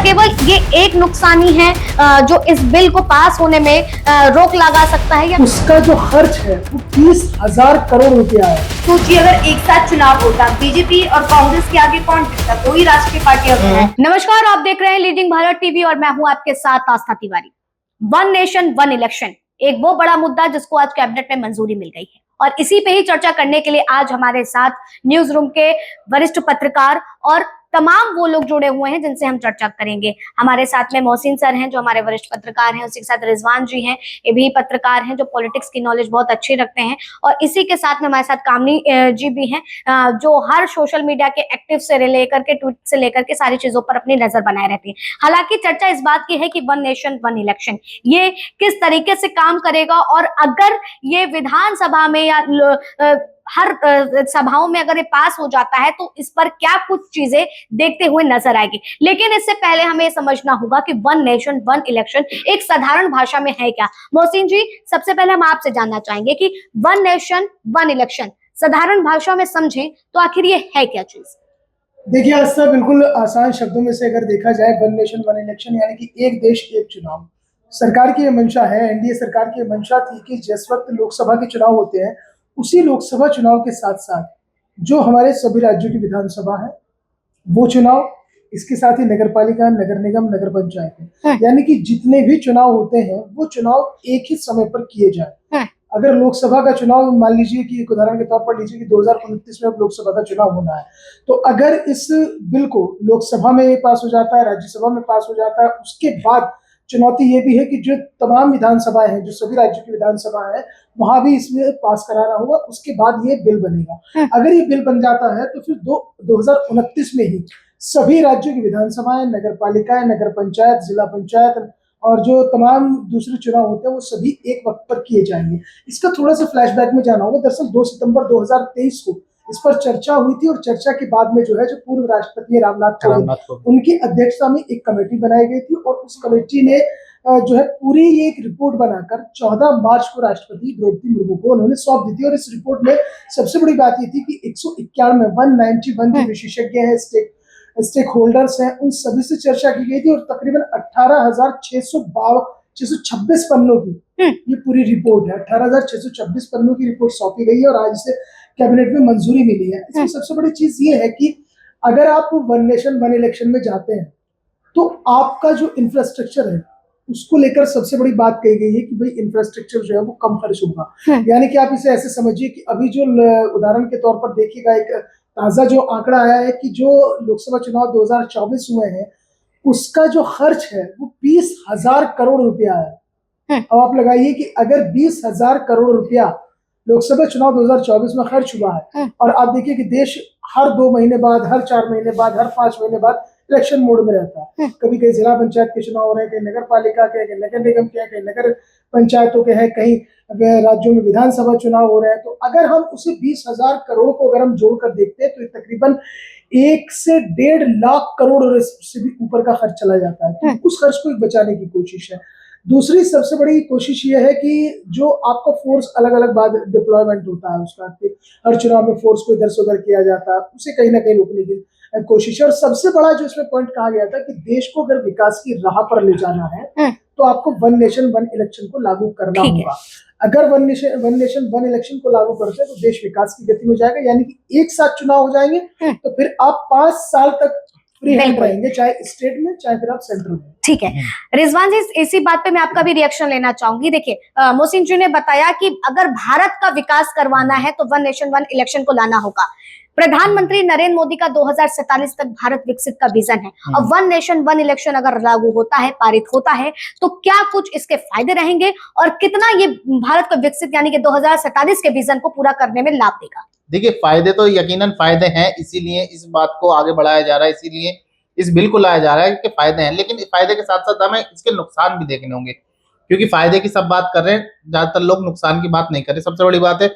केवल ये एक नुकसान ही है जो इस बिल को पास होने में रोक लगा सकता है या उसका जो खर्च है वो 30,000 करोड़ रुपया है। सोचिए अगर एक साथ चुनाव होता, बीजेपी और कांग्रेस के आगे कौन टिकता? दो ही राष्ट्रीय पार्टियां हैं। नमस्कार, आप देख रहे हैं लीडिंग भारत टीवी और मैं हूं आपके साथ Astha Tiwari. One nation one election एक वो बड़ा मुद्दा जिसको आज कैबिनेट में मंजूरी मिल गई है और इसी पे ही चर्चा करने के लिए आज हमारे साथ न्यूज रूम के वरिष्ठ पत्रकार और तमाम वो लोग जुड़े हुए हैं जिनसे हम चर्चा करेंगे। हमारे साथ में मोहसिन सर हैं जो हमारे वरिष्ठ पत्रकार हैं, उसी के साथ रिजवान जी हैं, ये भी पत्रकार हैं जो पॉलिटिक्स की नॉलेज बहुत अच्छी रखते हैं, और इसी के साथ में हमारे साथ कामनी जी भी हैं जो हर सोशल मीडिया के एक्टिव से लेकर के ट्वीट से लेकर के सारी चीजों पर अपनी नजर बनाए रहती है। हालांकि चर्चा इस बात की है कि वन नेशन वन इलेक्शन ये किस तरीके से काम करेगा और अगर ये विधानसभा में या हर सभाओं में अगर ये पास हो जाता है तो इस पर क्या कुछ चीजें देखते हुए नजर आएगी। लेकिन इससे पहले हमें ये समझना होगा कि वन नेशन वन इलेक्शन एक साधारण भाषा में है क्या। मोहसिन जी, सबसे पहले हम आपसे जानना चाहेंगे कि वन नेशन वन इलेक्शन साधारण भाषा में समझें तो आखिर ये है क्या चीज। देखिए आस्था, बिल्कुल आसान शब्दों में से अगर देखा जाए वन नेशन वन इलेक्शन यानी कि एक देश एक चुनाव। सरकार की ये मंशा है, एनडीए सरकार की ये मंशा थी कि जिस वक्त लोकसभा के चुनाव होते हैं उसी लोकसभा चुनाव के साथ साथ जो हमारे सभी राज्यों की विधानसभा है वो चुनाव, इसके साथ ही नगर पालिका, नगर निगम, नगर पंचायत, यानी कि जितने भी चुनाव होते हैं वो चुनाव एक ही समय पर किए जाए। अगर लोकसभा का चुनाव मान लीजिए कि एक उदाहरण के तौर पर लीजिए कि 2029 में अब लोकसभा का चुनाव होना है, तो अगर इस बिल को लोकसभा में पास हो जाता है, राज्यसभा में पास हो जाता है, उसके बाद चुनौती ये भी है कि जो तमाम विधानसभाएं हैं, जो सभी राज्यों की विधानसभा है, वहां भी इसमें पास कराना होगा, उसके बाद ये बिल बनेगा। अगर ये बिल बन जाता है तो फिर 2029 में ही सभी राज्यों की विधानसभाएं, नगर पालिकाएं, नगर पंचायत, जिला पंचायत और जो तमाम दूसरे चुनाव होते हैं वो सभी एक वक्त पर किए जाएंगे। इसका थोड़ा सा फ्लैशबैक में जाना होगा। दरअसल 2 सितंबर 2023 को इस पर चर्चा हुई थी और चर्चा के बाद में जो है, जो पूर्व राष्ट्रपति रामनाथ कोविंद, उनकी अध्यक्षता में एक कमेटी बनाई गई थी और उस कमेटी ने जो है पूरी एक रिपोर्ट बनाकर 14 मार्च को राष्ट्रपति द्रौपदी मुर्मू को उन्होंने सौंप दी थी। और इस रिपोर्ट में सबसे बड़ी बात ये थी कि 191 जो विशेषज्ञ हैं, स्टेक होल्डर्स हैं, उन सभी से चर्चा की गई थी और तकरीबन 18,626 पन्नों की ये पूरी रिपोर्ट है। 18,626 पन्नों की रिपोर्ट सौंपी गई है और आज इसे कैबिनेट में मंजूरी मिली है। इसमें सबसे बड़ी चीज ये है कि अगर आप वन नेशन वन इलेक्शन में जाते हैं तो आपका जो इंफ्रास्ट्रक्चर है उसको लेकर सबसे बड़ी बात कही गई है कि भाई इंफ्रास्ट्रक्चर जो है वो कम खर्च होगा। यानी कि आप इसे ऐसे समझिए कि अभी जो उदाहरण के तौर पर देखिएगा, एक ताजा जो आंकड़ा आया है कि जो लोकसभा चुनाव 2024 हुए हैं उसका जो खर्च है वो 20,000 करोड़ रुपया है। अब आप लगाइए कि अगर 20,000 करोड़ रुपया लोकसभा चुनाव 2024 में खर्च हुआ है और आप देखिए कि देश हर 2 महीने बाद, हर 4 महीने बाद, हर 5 महीने बाद इलेक्शन मोड में रहता है। कभी कहीं जिला पंचायत के चुनाव हो रहे हैं, कहीं नगर पालिका के, कहीं नगर निगम के, कहीं नगर पंचायतों के हैं, कहीं राज्यों में विधानसभा चुनाव हो रहे हैं। तो अगर हम उसे 20,000 करोड़ को अगर हम जोड़कर देखते हैं तो तकरीबन 1 से 1.5 लाख करोड़ से भी ऊपर का खर्च चला जाता है। तो उस खर्च को बचाने की कोशिश है। दूसरी सबसे बड़ी कोशिश ये है कि जो आपका फोर्स अलग अलग बाद डिप्लॉयमेंट होता है, उसका हर चुनाव में फोर्स को इधर से उधर किया जाता है, उसे कहीं ना कहीं रोकने की कोशिश है। और सबसे बड़ा जो इसमें पॉइंट कहा गया था कि देश को अगर विकास की राह पर ले जाना है तो आपको वन नेशन वन इलेक्शन को लागू करना होगा। अगर वन नेशन वन इलेक्शन को लागू करते हैं तो देश विकास की गति में जाएगा, यानी कि एक साथ चुनाव हो जाएंगे तो फिर आप 5 साल तक फ्री हैंड रहेंगे, चाहे स्टेट में चाहे फिर आप सेंट्रल में। ठीक है रिजवान जी, इसी बात पे मैं आपका भी रिएक्शन लेना चाहूंगी। देखिए मोहसिन जी ने बताया कि अगर भारत का विकास करवाना है तो वन नेशन वन इलेक्शन को लाना होगा। प्रधानमंत्री नरेंद्र मोदी का 2047 तक भारत विकसित का विजन है और वन नेशन वन इलेक्शन अगर लागू होता है, पारित होता है, तो क्या कुछ इसके फायदे रहेंगे और कितना ये भारत को विकसित यानी कि 2047 के विजन को पूरा करने में लाभ देगा? देखिए, फायदे तो यकीनन फायदे हैं, इसीलिए इस बात को आगे बढ़ाया जा रहा है, इसीलिए इस बिल को लाया जा रहा है कि फायदे हैं। लेकिन फायदे के साथ साथ हमें इसके नुकसान भी देखने होंगे, क्योंकि फायदे की सब बात कर रहे हैं, ज्यादातर लोग नुकसान की बात नहीं कर रहे। सबसे बड़ी बात है,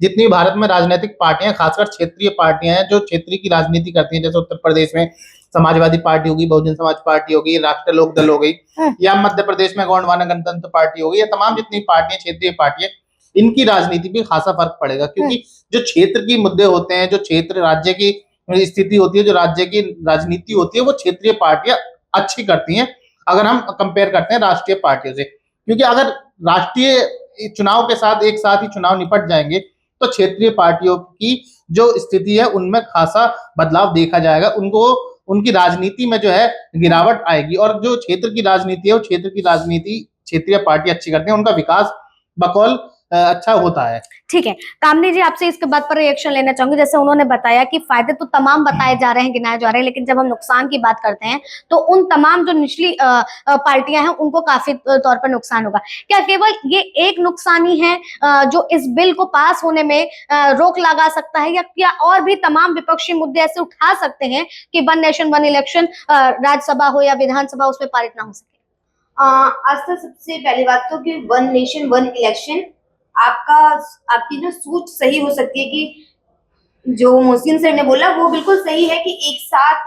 जितनी भारत में राजनीतिक पार्टियां, खासकर क्षेत्रीय पार्टियां हैं जो क्षेत्रीय की राजनीति करती हैं, जैसे उत्तर प्रदेश में समाजवादी पार्टी होगी, बहुजन समाज पार्टी होगी, राष्ट्रीय लोक दल हो गई, या मध्य प्रदेश में गोंडवाना गणतंत्र पार्टी होगी, या तमाम जितनी पार्टियां क्षेत्रीय पार्टियां, इनकी राजनीति में खासा फर्क पड़ेगा। क्योंकि जो क्षेत्र की मुद्दे होते हैं, जो क्षेत्र राज्य की स्थिति होती है, जो राज्य की राजनीति होती है, वो क्षेत्रीय पार्टियां अच्छी करती हैं अगर हम कंपेयर करते हैं राष्ट्रीय पार्टियों से। क्योंकि अगर राष्ट्रीय चुनाव के साथ एक साथ ही चुनाव निपट जाएंगे तो क्षेत्रीय पार्टियों की जो स्थिति है उनमें खासा बदलाव देखा जाएगा। उनको उनकी राजनीति में जो है गिरावट आएगी, और जो क्षेत्र की राजनीति है वो क्षेत्र की राजनीति क्षेत्रीय पार्टी अच्छी करते हैं, उनका विकास बकौल अच्छा होता है। ठीक है, कामनी जी आपसे इसके बाद पर रिएक्शन लेना चाहूंगी। जैसे उन्होंने बताया कि फायदे तो तमाम बताए जा रहे हैं, गिनाए जा रहे हैं, लेकिन जब हम नुकसान की बात करते हैं तो उन तमाम जो निचली पार्टियां हैं उनको काफी तौर पर नुकसान होगा। क्या केवल ये एक नुकसान ही है जो इस बिल को पास होने में रोक लगा सकता है, या क्या और भी तमाम विपक्षी मुद्दे ऐसे उठा सकते हैं कि one nation one election Rajya Sabha हो या विधानसभा उसमें पारित ना हो सके? आज तक सबसे पहली बात तो कि वन नेशन वन इलेक्शन आपकी जो सोच सही हो सकती है कि जो मोहसिन सर ने बोला वो बिल्कुल सही है कि एक साथ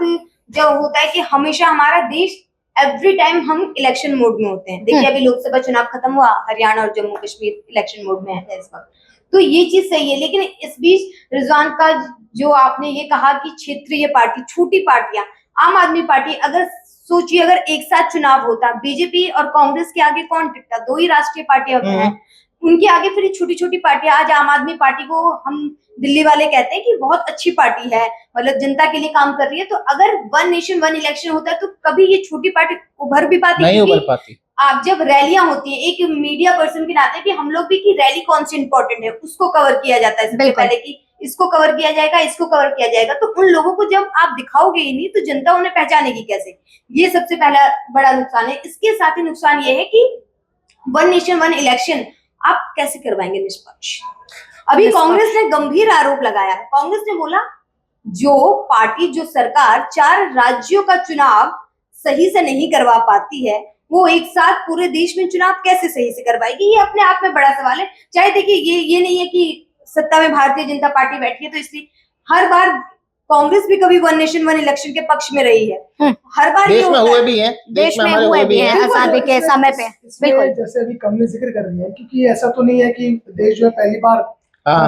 जब होता है कि हमेशा हमारा देश एवरी टाइम हम इलेक्शन मोड में होते हैं। देखिए अभी लोकसभा चुनाव खत्म हुआ, हरियाणा और जम्मू कश्मीर इलेक्शन मोड में है इस वक्त, तो ये चीज सही है। लेकिन इस बीच रिजवान का जो आपने ये कहा कि क्षेत्रीय पार्टी, छोटी पार्टियां, आम आदमी पार्टी, अगर सोचिए अगर एक साथ चुनाव होता, बीजेपी और कांग्रेस के आगे कौन टिकता? दो ही राष्ट्रीय पार्टियां हैं, उनके आगे फिर छोटी छोटी पार्टियां। आज आम आदमी पार्टी को हम दिल्ली वाले कहते हैं कि बहुत अच्छी पार्टी है, मतलब जनता के लिए काम कर रही है। तो अगर वन नेशन वन इलेक्शन होता है तो कभी ये छोटी पार्टी उभर भी पाती नहीं उभर पाती। आप जब रैलियां होती है, एक मीडिया पर्सन के नाते कि हम लोग भी की रैली कौन सी इंपॉर्टेंट है उसको कवर किया जाता है सबसे पहले, कि इसको कवर किया जाएगा, इसको कवर किया जाएगा। तो उन लोगों को जब आप दिखाओगे ही नहीं तो जनता उन्हें पहचानेगी कैसे? ये सबसे पहला बड़ा नुकसान है। इसके साथ ही नुकसान ये है कि वन नेशन वन इलेक्शन आप कैसे करवाएंगे निष्पक्ष? अभी कांग्रेस ने गंभीर आरोप लगाया है। कांग्रेस ने बोला जो पार्टी, जो सरकार 4 राज्यों का चुनाव सही से नहीं करवा पाती है वो एक साथ पूरे देश में चुनाव कैसे सही से करवाएगी? ये अपने आप में बड़ा सवाल है। चाहे देखिए ये नहीं है कि सत्ता में भारतीय जनता पार्टी बैठी है तो इसलिए हर बार कांग्रेस भी कभी वन नेशन वन इलेक्शन के पक्ष में रही है, हर बार देश में हुए भी हैं, देश में हुए भी हैं आजादी के समय पे। बिल्कुल, जैसे अभी कम ने जिक्र कर रही है, क्योंकि ऐसा तो नहीं है कि देश जो है पहली बार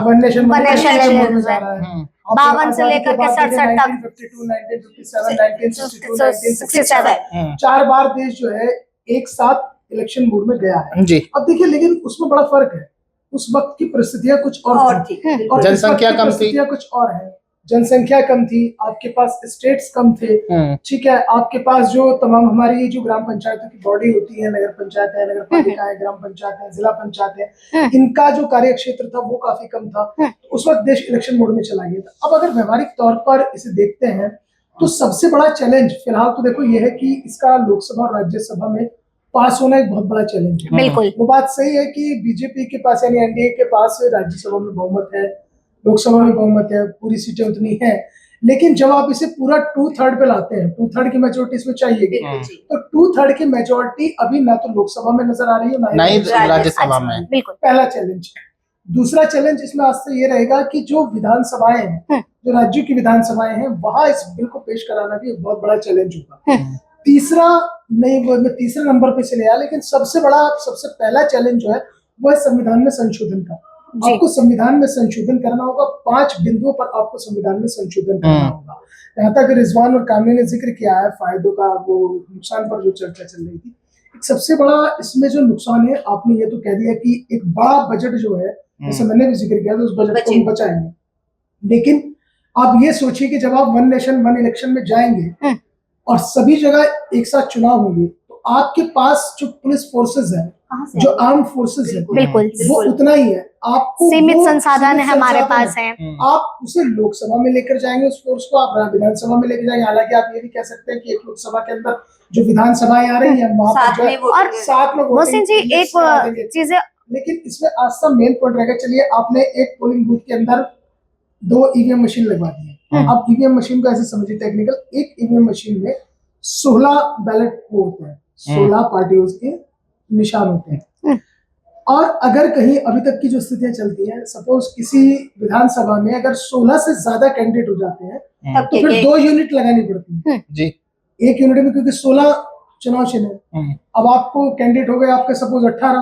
one nation one election mode में जा रहा है। 52 से लेकर के 67 तक, 1952, 1957, 1967 4 बार देश जो है एक साथ इलेक्शन मोड में गया है जी। अब देखिए, लेकिन उसमें बड़ा फर्क है। उस वक्त की परिस्थितियां कुछ और थी और जनसंख्या कम थी, कुछ और है। जनसंख्या कम थी, आपके पास स्टेट्स कम थे, ठीक है, आपके पास जो तमाम हमारी जो ग्राम पंचायतों की बॉडी होती है, नगर पंचायत है, नगर पालिका है, ग्राम पंचायत है, जिला पंचायत है, इनका जो कार्य क्षेत्र था वो काफी कम था। तो उस वक्त देश इलेक्शन मोड में चला गया था। अब अगर व्यवहारिक तौर पर इसे देखते हैं तो सबसे बड़ा चैलेंज फिलहाल तो देखो ये है कि इसका लोकसभा और राज्यसभा में पास होना एक बहुत बड़ा चैलेंज है। बिल्कुल, वो बात सही है कि बीजेपी के पास यानी एनडीए के पास राज्यसभा में बहुमत है, लोकसभा में बहुमत है, पूरी सीटें उतनी हैं, लेकिन जब आप इसे पूरा 2/3 पे लाते हैं, 2/3 की मेजोरिटी इसमें चाहिए, तो 2/3 की मेजोरिटी अभी ना तो लोकसभा में नजर आ रही है ना ही राज्यसभा में। बिल्कुल, पहला चैलेंज। दूसरा चैलेंज इसमें आज से ये रहेगा कि जो विधानसभाएं हैं, जो राज्यों की विधानसभाएं हैं, वहां इस बिल को पेश कराना भी एक बहुत बड़ा चैलेंज होगा। तीसरा नहीं, वो मैं तीसरे नंबर पे से ले आया, लेकिन सबसे पहला चैलेंज जो है वो है संविधान में संशोधन का। आपको संविधान में संशोधन करना होगा, 5 बिंदुओं पर आपको संविधान में संशोधन करना होगा। यहाँ तक रिजवान और कामनी ने जिक्र किया है फायदों का, वो नुकसान पर जो चर्चा चल रही थी। एक सबसे बड़ा इसमें जो नुकसान है, आपने ये तो कह दिया कि एक बड़ा बजट जो है, जैसे मैंने भी जिक्र किया, तो उस बजट को हम बचाएंगे। लेकिन आप ये सोचिए कि जब आप वन नेशन वन इलेक्शन में जाएंगे और सभी जगह एक साथ चुनाव होंगे, तो आपके पास जो पुलिस फोर्सेस है, जो आर्म फोर्सेस है, बिल्कुल, वो उतना ही है। आपको सीमित संसाधन है हमारे पास है। आप उसे लोकसभा में लेकर जाएंगे, उस फोर्स को आप विधानसभा में लेकर जाएंगे। हालांकि आप ये भी कह सकते हैं कि एक लोकसभा के अंदर जो विधानसभाएं आ रही है वहां पर साथ में मोहसिन जी एक चीज, लेकिन इसमें आज का मेन पॉइंट रहेगा। चलिए, आपने एक पोलिंग बूथ के अंदर 2 ईवीएम मशीन लगवा दी है। अब ईवीएम मशीन को ऐसे समझिए टेक्निकल, एक ईवीएम मशीन में 16 बैलेट होते हैं, 16 पार्टियों के निशान होते हैं। और अगर कहीं अभी तक की जो स्थितियां चलती हैं, सपोज किसी विधानसभा में अगर 16 से ज्यादा कैंडिडेट हो जाते हैं तो फिर 2 यूनिट लगानी पड़ती है जी। एक यूनिट में, क्योंकि 16 चुनाव चिन्ह है। अब आपको कैंडिडेट हो गए आपके सपोज 18,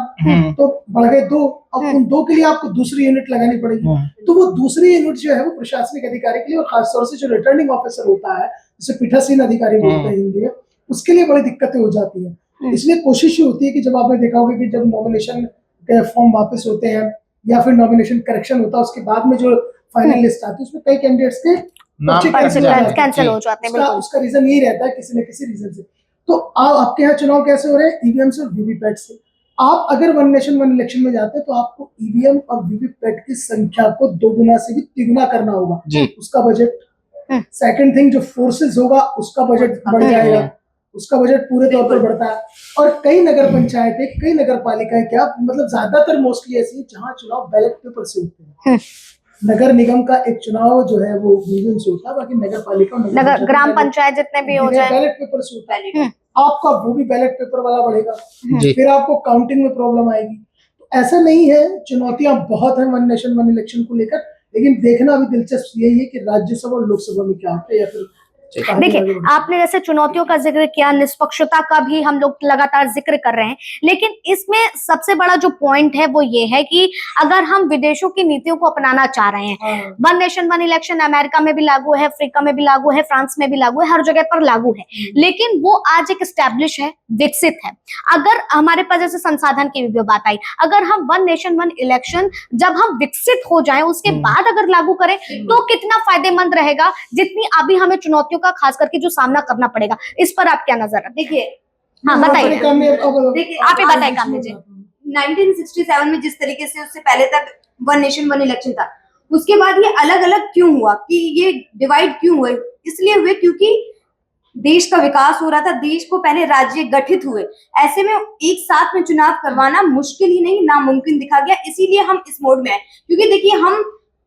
तो बढ़ गए 2। अब उन 2 के लिए आपको दूसरी यूनिट लगानी पड़ेगी। तो वो दूसरी यूनिट जो है वो प्रशासनिक अधिकारी के लिए, और खासतौर से जो रिटर्निंग ऑफिसर होता है, जिसे पीठासीन अधिकारी बोलते हैं हिंदी में, उसके लिए बड़ी दिक्कतें हो जाती हैं। इसलिए कोशिश ये होती है कि जब आपने देखा होगा कि जब नॉमिनेशन के फॉर्म वापस होते हैं या फिर नॉमिनेशन करेक्शन होता है, उसके बाद में जो फाइनल लिस्ट आती है उसमें कई कैंडिडेट्स के पर्चे कैंसिल हो जाते हैं। बिल्कुल उसका रीजन यही रहता है किसी न किसी रीजन से। तो आपके यहाँ चुनाव कैसे हो रहे हैं? ईवीएम से और वीवीपैट से। आप अगर वन नेशन वन इलेक्शन में जाते हैं तो आपको ईवीएम और वीवीपैट की संख्या को 2 गुना से भी 3 गुना करना होगा जी। उसका बजट। सेकंड थिंग, जो फोर्सेस होगा उसका बजट बढ़ जाएगा, उसका बजट पूरे तौर पर बढ़ता है। और कई नगर पंचायतें, कई नगर पालिकाएं, क्या मतलब ज्यादातर मोस्टली ऐसी जहां चुनाव बैलेट पेपर से होते हैं। नगर निगम का एक चुनाव जो है वो ईवीएम से होता है, बाकी नगर पालिका नगर ग्राम पंचायत जितने भी हो जाए बैलेट पेपर से होता है। आपका वो भी बैलेट पेपर वाला बढ़ेगा, जी। फिर आपको काउंटिंग में प्रॉब्लम आएगी। तो ऐसा नहीं है, चुनौतियां बहुत हैं वन नेशन वन इलेक्शन को लेकर, लेकिन देखना अभी दिलचस्प यही है कि राज्यसभा और लोकसभा में क्या होता है। या फिर देखिए, आपने जैसे चुनौतियों का जिक्र किया, निष्पक्षता का भी हम लोग लगातार जिक्र कर रहे हैं, लेकिन इसमें सबसे बड़ा जो पॉइंट है वो ये है कि अगर हम विदेशों की नीतियों को अपनाना चाह रहे हैं, one nation one election America में भी लागू है, अफ्रीका में भी लागू है, फ्रांस में भी लागू है, हर जगह पर लागू है, लेकिन वो आज एक एस्टैब्लिश है, विकसित है। अगर हमारे पास जैसे संसाधन की भी बात आई, अगर हम वन नेशन वन इलेक्शन जब हम विकसित हो जाए उसके बाद अगर लागू करें तो कितना फायदेमंद रहेगा, जितनी अभी हमें चुनौतियों का खास करके जो सामना करना पड़ेगा। इस पर आप क्या नजर रखते हैं? देखिए, हाँ बताइए, देखिए आप ही बताइए कामनी जी। 1967 में जिस तरीके से उससे पहले तक वन नेशन वन इलेक्शन था, उसके बाद ये अलग अलग क्यों हुआ, कि ये डिवाइड क्यों हुए? इसलिए हुए क्योंकि देश का विकास हो रहा था, देश को पहले राज्य गठित हुए, ऐसे में एक साथ में चुनाव करवाना मुश्किल ही नहीं नामुमकिन दिखा गया। इसीलिए हम इस मोड में हैं, क्योंकि देखिए हम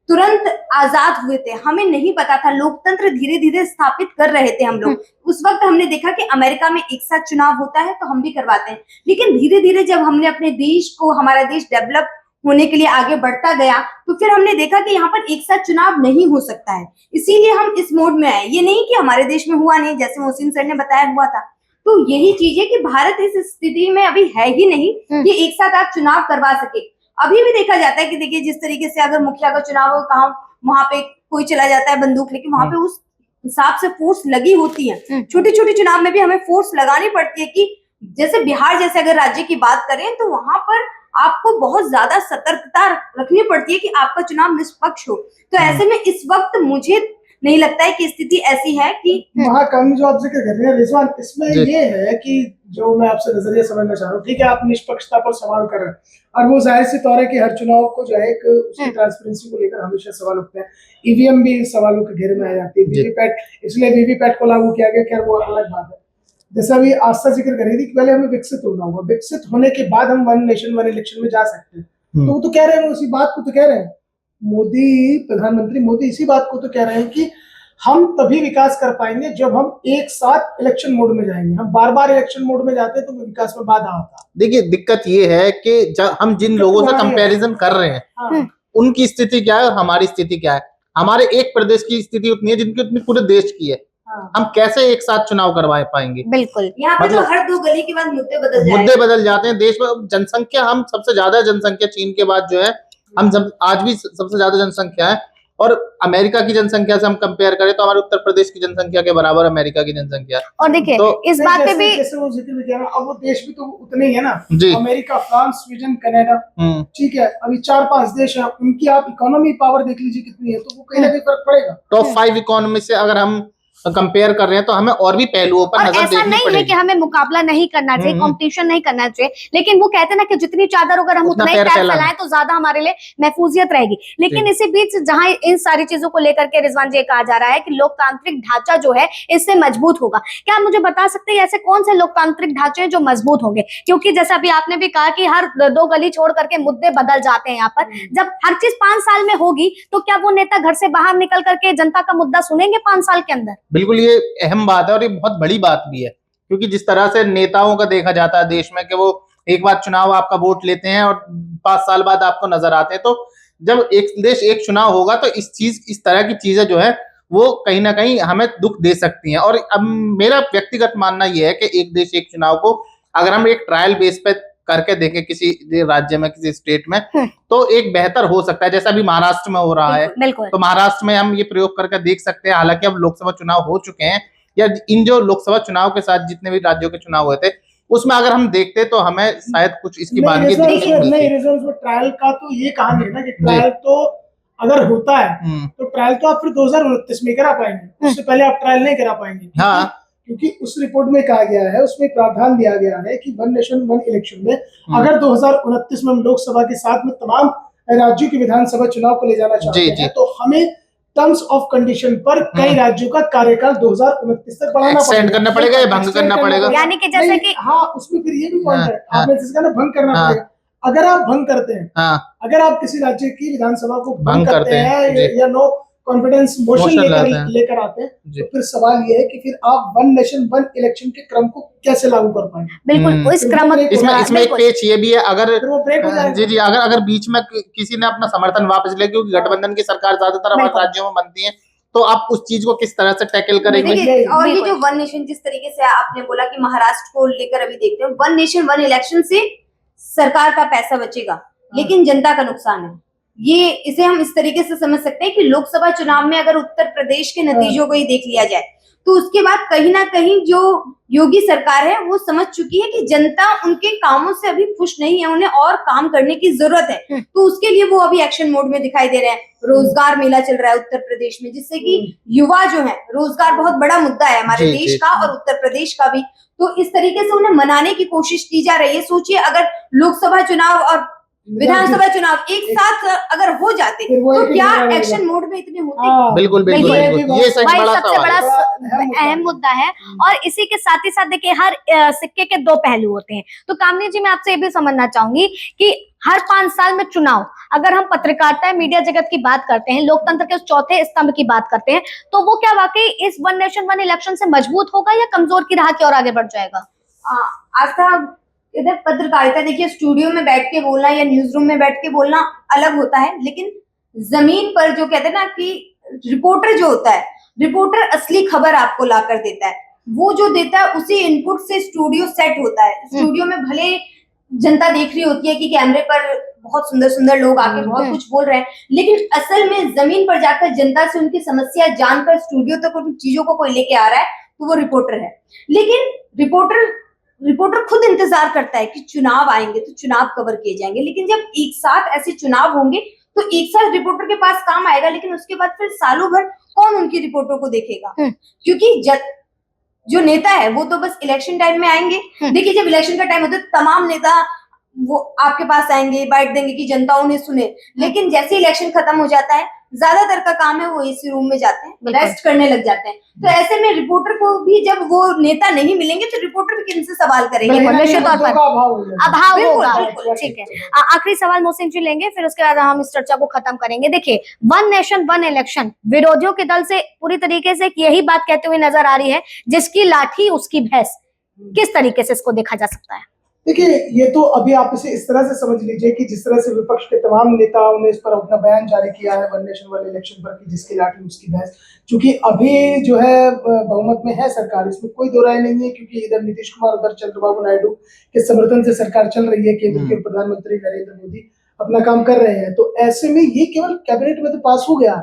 तुरंत आजाद हुए थे, हमें नहीं पता था, लोकतंत्र धीरे धीरे स्थापित कर रहे थे हम लोग। उस वक्त हमने देखा कि अमेरिका में एक साथ चुनाव होता है तो हम भी करवाते हैं, लेकिन धीरे धीरे जब हमने अपने देश को, हमारा देश डेवलप होने के लिए आगे बढ़ता गया, तो फिर हमने देखा कि यहाँ पर एक साथ चुनाव नहीं हो सकता है। इसीलिए हम इस मोड में आए। ये नहीं कि हमारे देश में हुआ नहीं, जैसे मोहसिन सर ने बताया हुआ था। तो यही चीज है कि भारत इस स्थिति में अभी है ही नहीं कि एक साथ आप चुनाव करवा सके। अभी भी देखा जाता है कि देखिए जिस तरीके से अगर मुखिया का चुनाव हो, कहा वहां पे कोई चला जाता है बंदूक लेके, वहां पे उस हिसाब से फोर्स लगी होती है। छोटी छोटी चुनाव में भी हमें फोर्स लगानी पड़ती है, कि जैसे बिहार जैसे अगर राज्य की बात करें तो वहां पर आपको बहुत ज्यादा सतर्कता रखनी पड़ती है कि आपका चुनाव निष्पक्ष हो। तो ऐसे में इस वक्त मुझे नहीं लगता है कि स्थिति ऐसी है कि महाकामी जो आप जिक्र कर रहे हैं रिजवान, इसमें ये है कि जो मैं आपसे नजरिया समझना चाह रहा हूँ, ठीक है आप निष्पक्षता पर सवाल कर रहे हैं, और वो जाहिर सी तौर है कि हर चुनाव को जो है एक उसकी ट्रांसपेरेंसी को लेकर हमेशा सवाल उठते हैं। ईवीएम भी सवालों के घेरे में आ जाती है, वीवीपैट, इसलिए वीवीपैट को लागू किया गया, खैर वो अलग बात है। जैसा अभी आस्था जिक्र कर रही थी कि पहले हमें विकसित होना होगा, विकसित होने के बाद हम वन नेशन वन इलेक्शन में जा सकते हैं। तो वो तो कह रहे हैं, उसी बात को तो कह रहे हैं मोदी, प्रधानमंत्री मोदी इसी बात को तो कह रहे हैं कि हम तभी विकास कर पाएंगे जब हम एक साथ इलेक्शन मोड में जाएंगे। हम बार बार इलेक्शन मोड में जाते हैं तो विकास में बाधा आता है। देखिए दिक्कत ये है कि जब हम जिन लोगों से कंपैरिजन कर रहे हैं उनकी स्थिति क्या है और हमारी स्थिति क्या है। हमारे एक प्रदेश की स्थिति उतनी है जिनकी उतनी पूरे देश की है। हम कैसे एक साथ चुनाव करवा पाएंगे? बिल्कुल, यहाँ पे तो हर 2 गली के बाद मुद्दे बदल जाते हैं। देश में जनसंख्या, हम सबसे ज्यादा जनसंख्या चीन के बाद जो है, हम आज भी सबसे ज्यादा जनसंख्या है, और अमेरिका की जनसंख्या से हम कंपेयर करें तो हमारे उत्तर प्रदेश की जनसंख्या के बराबर अमेरिका की जनसंख्या। और देखिए तो इस बात पे भी जैसे वो जिक्र किया ना, अब वो देश भी तो उतने ही है ना जी। अमेरिका, फ्रांस, स्वीडन, कनाडा, ठीक है, अभी 4-5 देश हैं, उनकी आप इकोनॉमी पावर देख लीजिए कितनी है, तो वो कहीं ना कहीं फर्क पड़ेगा। टॉप 5 इकोनॉमी से अगर हम कंपेयर कर रहे हैं तो हमें और भी पहलुओं पर नजर देखनी पड़ेगी। नहीं है कि हमें मुकाबला नहीं करना चाहिए, कंपटीशन नहीं करना चाहिए, लेकिन वो कहते हैं ना कि जितनी चादर अगर हम उतना ही पैर फैलाएं तो ज्यादा हमारे लिए महफूजियत रहेगी। लेकिन इसी बीच जहां इन सारी चीजों को लेकर के रिजवान जी कहा जा रहा है कि लोकतांत्रिक ढांचा जो है इससे मजबूत होगा, क्या आप मुझे बता सकते हैं ऐसे कौन से लोकतांत्रिक ढांचे जो मजबूत होंगे? क्योंकि जैसा अभी आपने भी कहा कि हर 2 गली छोड़ करके मुद्दे बदल जाते हैं। यहाँ पर जब हर चीज 5 साल में होगी तो क्या वो नेता घर से बाहर निकल करके जनता का मुद्दा सुनेंगे 5 साल के अंदर? बिल्कुल, ये अहम बात है और ये बहुत बड़ी बात भी है, क्योंकि जिस तरह से नेताओं का देखा जाता है देश में कि वो एक बार चुनाव आपका वोट लेते हैं और 5 साल बाद आपको नजर आते हैं, तो जब एक देश एक चुनाव होगा तो इस तरह की चीजें जो है वो कहीं ना कहीं हमें दुख दे सकती हैं। और अब मेरा व्यक्तिगत मानना यह है कि एक देश एक चुनाव को अगर हम एक ट्रायल बेस पे करके देखें किसी राज्य में, किसी स्टेट में, तो एक बेहतर हो सकता है। जैसा अभी महाराष्ट्र में हो रहा है, तो महाराष्ट्र में हम ये प्रयोग करके देख सकते हैं। हालांकि अब लोकसभा चुनाव हो चुके हैं, या इन जो लोकसभा चुनाव के साथ जितने भी राज्यों के चुनाव हुए थे उसमें अगर हम देखते तो हमें शायद कुछ इसकी बानगी नहीं रिजल्ट में ट्रायल का तो ये कहानी है ना कि ट्रायल तो अगर होता है तो ट्रायल तो आप फिर 2029 में करा पाएंगे, उससे पहले आप ट्रायल नहीं करा पाएंगे। हाँ, क्योंकि उस रिपोर्ट में कहा गया है, उसमें प्रावधान दिया गया है कि वन नेशन वन इलेक्शन में अगर 2029 में हम लोकसभा के साथ में तमाम राज्यों की विधानसभा चुनाव को ले जाना चाहते हैं तो हमें टर्म्स ऑफ कंडीशन पर कई राज्यों का कार्यकाल 2029 तक बढ़ाना करना पड़ेगा या भंग करना पड़ेगा, यानी कि जैसे कि हाँ उसमें फिर ये भी पॉइंट है, आपने जिसका ना भंग करना पड़ेगा। अगर आप भंग करते हैं, अगर आप किसी राज्य की विधानसभा को भंग करते हैं या नो कॉन्फिडेंस मोशन लेकर आते हैं तो फिर सवाल ये है कि फिर आप वन नेशन वन इलेक्शन के क्रम को कैसे लागू कर पाएंगे। बिल्कुल इस क्रम इसमें एक पेच ये भी है, अगर वो ब्रेक हो जाएगा। जी अगर बीच में किसी ने अपना समर्थन वापस ले, क्योंकि गठबंधन की सरकार ज्यादातर हमारे राज्यों में बनती है, तो आप उस चीज को किस तरह से टैकल करेंगे। और ये जो वन नेशन जिस तरीके से आपने बोला कि महाराष्ट्र को लेकर अभी देखते हैं, वन नेशन वन इलेक्शन से सरकार का पैसा बचेगा लेकिन जनता का नुकसान है। ये इसे हम इस तरीके से समझ सकते हैं कि लोकसभा चुनाव में अगर उत्तर प्रदेश के नतीजों को ही देख लिया जाए तो उसके बाद कहीं ना कहीं जो योगी सरकार है वो समझ चुकी है कि जनता उनके कामों से अभी खुश नहीं है, उन्हें और काम करने की जरूरत है, तो उसके लिए वो अभी एक्शन मोड में दिखाई दे रहे हैं। रोजगार मेला चल रहा है उत्तर प्रदेश में, जिससे कि युवा जो है, रोजगार बहुत बड़ा मुद्दा है हमारे देश का और उत्तर प्रदेश का भी, तो इस तरीके से उन्हें मनाने की कोशिश की जा रही है। सोचिए अगर लोकसभा चुनाव और विधानसभा चुनाव एक साथ अगर हो जाते तो क्या एक्शन मोड में इतने होते। बिल्कुल ये सबसे बड़ा अहम मुद्दा है। और इसी के साथ ही साथ देखिए हर सिक्के के दो पहलू होते हैं। तो कामनी जी मैं आपसे ये भी समझना चाहूंगी कि हर 5 साल में चुनाव, अगर हम पत्रकारिता मीडिया जगत की बात करते हैं, लोकतंत्र के उस चौथे स्तंभ की बात करते हैं, तो वो क्या वाकई इस वन नेशन वन इलेक्शन से मजबूत होगा या कमजोर की राह की ओर आगे बढ़ जाएगा। आस्था इधर पत्रकारिता देखिए, स्टूडियो में बैठ के बोलना या न्यूज रूम में बैठ के बोलना अलग होता है, लेकिन जमीन पर जो कहते हैं ना कि रिपोर्टर जो होता है, रिपोर्टर असली खबर आपको ला कर देता है। वो जो देता है उसी इनपुट से स्टूडियो सेट होता है। स्टूडियो में भले जनता देख रही होती है कि कैमरे पर बहुत सुंदर सुंदर लोग आके बहुत कुछ बोल रहे हैं, लेकिन असल में जमीन पर जाकर जनता से उनकी समस्या जानकर स्टूडियो तक उन चीजों को कोई लेके आ रहा है तो वो रिपोर्टर है। लेकिन रिपोर्टर खुद इंतजार करता है कि चुनाव आएंगे तो चुनाव कवर किए जाएंगे, लेकिन जब एक साथ ऐसे चुनाव होंगे तो एक साथ रिपोर्टर के पास काम आएगा, लेकिन उसके बाद फिर सालों भर कौन उनकी रिपोर्टों को देखेगा, क्योंकि जो नेता है वो तो बस इलेक्शन टाइम में आएंगे। देखिए जब इलेक्शन का टाइम होता है तमाम नेता वो आपके पास आएंगे, बाइट देंगे कि जनता उन्हें सुने, लेकिन जैसे इलेक्शन खत्म हो जाता है ज्यादातर का काम है वो एसी रूम में जाते हैं, रेस्ट करने लग जाते हैं। तो ऐसे में रिपोर्टर को भी जब वो नेता नहीं मिलेंगे तो रिपोर्टर भी किनसे सवाल करेंगे, निश्चित तौर पर अभाव होगा। ठीक है, आखिरी सवाल मोहसिन जी लेंगे, फिर उसके बाद हम इस चर्चा को खत्म करेंगे। देखिए वन नेशन वन इलेक्शन विरोधियों के दल से पूरी तरीके से यही बात कहते हुए नजर आ रही है, जिसकी लाठी उसकी भैंस। किस तरीके से इसको देखा जा सकता है? देखिए ये तो अभी आप इसे इस तरह से समझ लीजिए कि जिस तरह से विपक्ष के तमाम नेताओं ने इस पर अपना बयान जारी किया है वन नेशन वन इलेक्शन पर कि जिसकी लाठी उसकी भैंस, क्योंकि अभी जो है बहुमत में है सरकार, इसमें कोई दो राय नहीं है, क्योंकि इधर नीतीश कुमार उधर चंद्रबाबू नायडू के समर्थन से सरकार चल रही है, केंद्र के प्रधानमंत्री नरेंद्र मोदी अपना काम कर रहे हैं। तो ऐसे में ये केवल कैबिनेट में तो पास हो गया,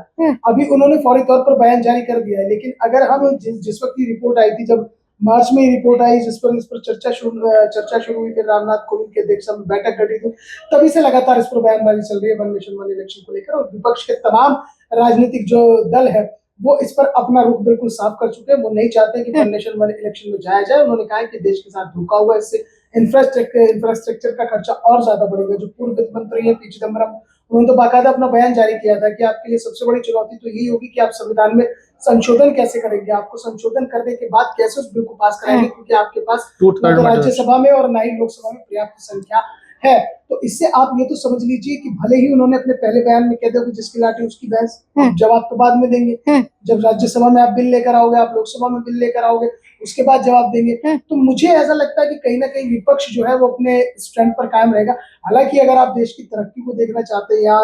अभी उन्होंने फौरी तौर पर बयान जारी कर दिया है, लेकिन अगर हम जिस वक्त की रिपोर्ट आई थी, जब मार्च में रिपोर्ट आई जिस पर इस पर चर्चा शुरू हुई, फिर रामनाथ कोविंद की अध्यक्षता में बैठक घटी थी, तभी से लगातार इस पर बयानबाजी चल रही है वन नेशन वन इलेक्शन को लेकर, और विपक्ष के तमाम राजनीतिक जो दल है वो इस पर अपना रुख बिल्कुल साफ कर चुके हैं। वो नहीं चाहते कि वन नेशन वन इलेक्शन में जाया जाए। उन्होंने कहा है कि देश के साथ धोखा हुआ, इससे इंफ्रास्ट्रक्चर का खर्चा और ज्यादा बढ़ेगा। जो पूर्व वित्त मंत्री है पी चिदम्बरम, उन्होंने तो बाकायदा अपना बयान जारी किया था कि आपके लिए सबसे बड़ी चुनौती तो यही होगी कि आप संविधान में संशोधन कैसे करेंगे, आपको संशोधन करने के बाद कैसे उस बिल को पास कराएंगे, क्योंकि आपके पास न तो राज्यसभा में और न ही लोकसभा में पर्याप्त संख्या है। तो इससे आप ये तो समझ लीजिए कि भले ही उन्होंने अपने पहले बयान में कह दिया कि जिसकी लाठी उसकी भैंस, जवाब तो बाद में देंगे। जब राज्यसभा में आप बिल लेकर आओगे, आप लोकसभा में बिल लेकर आओगे, उसके बाद जवाब देंगे। तो मुझे ऐसा लगता है कि कहीं ना कहीं विपक्ष जो है वो अपने स्टैंड पर कायम रहेगा। हालांकि अगर आप देश की तरक्की को देखना चाहते हैं या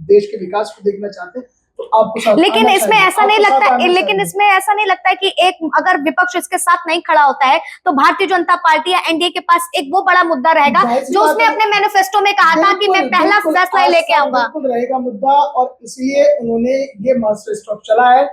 देश के विकास को देखना चाहते हैं तो आपको लेकिन इसमें ऐसा नहीं लगता है कि एक अगर विपक्ष इसके साथ नहीं खड़ा होता है तो भारतीय जनता पार्टी या एनडीए के पास एक वो बड़ा मुद्दा रहेगा जो उसने अपने मैनिफेस्टो में कहा था कि मैं पहला फैसला लेके आऊंगा। रहेगा मुद्दा, और इसलिए उन्होंने ये मास्टर स्ट्रोक चला है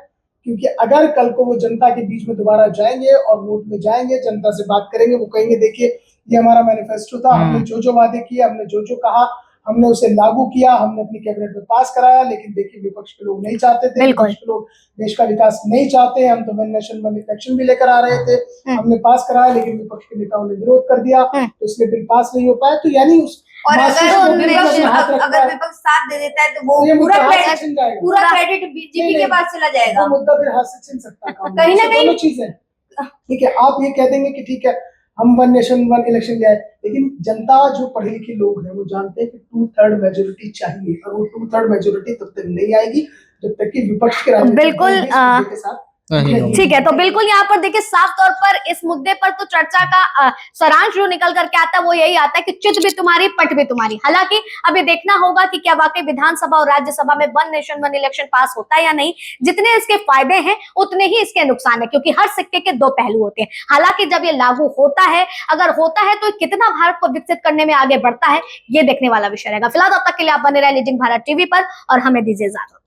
क्योंकि अगर कल को वो जनता के बीच में दोबारा जाएंगे और वोट में जाएंगे, जनता से बात करेंगे, वो कहेंगे देखिए ये हमारा मैनिफेस्टो था, हमने जो जो वादे किए, हमने जो जो कहा, हमने उसे लागू किया, हमने अपनी कैबिनेट में पास कराया, लेकिन देखिए विपक्ष के लोग नहीं चाहते थे, बिल्कुल। विपक्ष के लोग देश का विकास नहीं चाहते। हम तो वन नेशन वन इलेक्शन भी लेकर आ रहे थे, हमने पास कराया, लेकिन विपक्ष के नेताओं ने विरोध कर दिया, तो इसलिए बिल पास नहीं हो पाया। तो यानी उस और मासिक अगर को बिल विपक्ष पर हाथ रखता अगर है, विपक्ष साथ दे देता है तो वो तो ये पूरा मुद्दा हाथ से क्रेडिट छिन जाएगा, पूरा क्रेडिट बीजेपी के पास चला जाएगा। वो मुद्दा फिर हाथ से छिन सकता है काम में। कहीं ना तो कहीं- दोनों चीजें, ठीक है, आप ये कह देंगे कि ठीक है हम वन नेशन वन इलेक्शन ले आए, लेकिन जनता जो पढ़े लिखे लोग हैं वो जानते हैं कि 2/3 मेजोरिटी चाहिए, और वो 2/3 मेजोरिटी तब तक नहीं आएगी जब तक कि विपक्ष के राजनीतिक बिल्कुल, दल इस मुद्दे के साथ नहीं होगी। ठीक है, तो बिल्कुल यहाँ पर देखिए साफ तौर पर इस मुद्दे पर तो चर्चा का सारांश जो निकल करके आता है वो यही आता है कि चित भी तुम्हारी पट भी तुम्हारी। हालांकि अब ये देखना होगा कि क्या वाकई विधानसभा और राज्यसभा में वन नेशन वन इलेक्शन पास होता है या नहीं। जितने इसके फायदे हैं उतने ही इसके नुकसान है, क्योंकि हर सिक्के के दो पहलू होते हैं। हालांकि जब ये लागू होता है, अगर होता है तो कितना भारत को विकसित करने में आगे बढ़ता है, ये देखने वाला विषय रहेगा। फिलहाल तब तक के लिए आप बने रहे लीडिंग भारत टीवी पर और हमें दीजिए इजाजत।